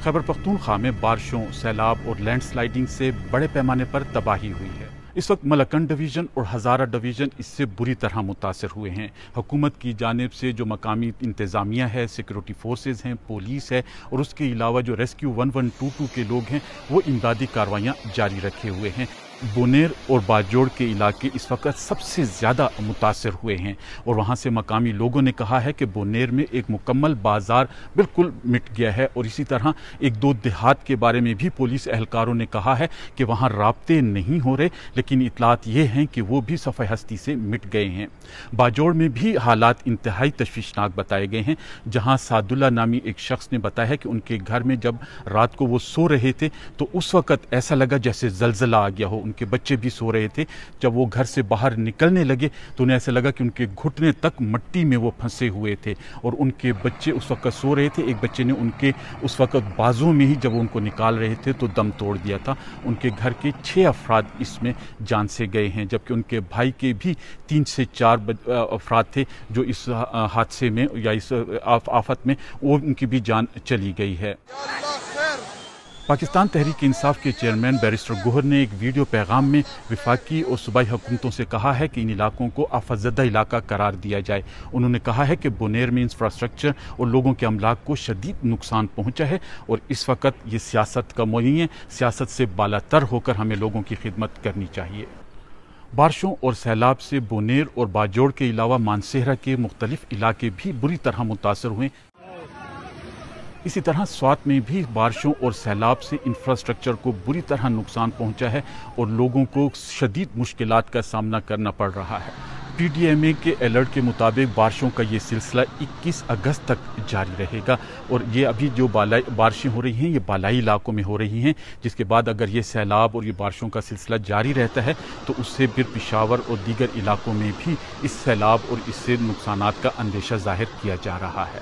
खैबर पख्तूनख्वा में बारिशों, सैलाब और लैंड स्लाइडिंग से बड़े पैमाने पर तबाही हुई है। इस वक्त मलकन डिवीज़न और हज़ारा डिवीज़न इससे बुरी तरह मुतासर हुए हैं। हुकूमत की जानिब से जो मकामी इंतज़ामिया है, सिक्योरिटी फोर्सेज हैं, पुलिस है और उसके अलावा जो रेस्क्यू 1122 के लोग हैं, वो इमदादी कार्रवाइयाँ जारी रखे हुए हैं। बोनेर और बाजोड़ के इलाके इस वक्त सबसे ज़्यादा मुतासर हुए हैं और वहाँ से मकामी लोगों ने कहा है कि बोनेर में एक मुकम्मल बाज़ार बिल्कुल मिट गया है और इसी तरह एक दो देहात के बारे में भी पुलिस एहलकारों ने कहा है कि वहाँ राब्ते नहीं हो रहे, लेकिन इतलात ये हैं कि वो भी सफ़े हस्ती से मिट गए हैं। बाजोड़ में भी हालात इंतहाई तशवीशनाक बताए गए हैं, जहाँ सादुल्ला नामी एक शख्स ने बताया है कि उनके घर में जब रात को वो सो रहे थे तो उस वक़्त ऐसा लगा जैसे जलजला आ गया हो। उनके बच्चे भी सो रहे थे। जब वो घर से बाहर निकलने लगे तो उन्हें ऐसा लगा कि उनके घुटने तक मिट्टी में वो फंसे हुए थे और उनके बच्चे उस वक्त सो रहे थे। एक बच्चे ने उनके उस वक्त बाजू में ही जब उनको निकाल रहे थे तो दम तोड़ दिया था। उनके घर के 6 अफराद इसमें जान से गए हैं, जबकि उनके भाई के भी 3 से 4 अफराद थे जो इस हादसे में या इस आफत में वो उनकी भी जान चली गई है। पाकिस्तान तहरीक इंसाफ के चेयरमैन बैरिस्टर गोहर ने एक वीडियो पैगाम में वफाकी और सूबाई हुकूमतों से कहा है कि इन इलाकों को आफतज़दा इलाका करार दिया जाए। उन्होंने कहा है कि बोनेर में इंफ्रास्ट्रक्चर और लोगों के अमलाक को शदीद नुकसान पहुंचा है और इस वक्त ये सियासत का नहीं है, सियासत से बालातर होकर हमें लोगों की खिदमत करनी चाहिए। बारिशों और सैलाब से बोनेर और बाजोड़ के अलावा मानसेहरा के मुख्तलिफ इलाके भी बुरी तरह मुतासर हुए। इसी तरह स्वात में भी बारिशों और सैलाब से इंफ्रास्ट्रक्चर को बुरी तरह नुकसान पहुंचा है और लोगों को शदीद मुश्किलात का सामना करना पड़ रहा है। PDMA के अलर्ट के मुताबिक बारिशों का ये सिलसिला 21 अगस्त तक जारी रहेगा और ये अभी जो बारिशें हो रही हैं ये बालाई इलाकों में हो रही हैं, जिसके बाद अगर ये सैलाब और ये बारिशों का सिलसिला जारी रहता है तो उससे फिर पेशावर और दीगर इलाकों में भी इस सैलाब और इससे नुकसानात का अंदेशा जाहिर किया जा रहा है।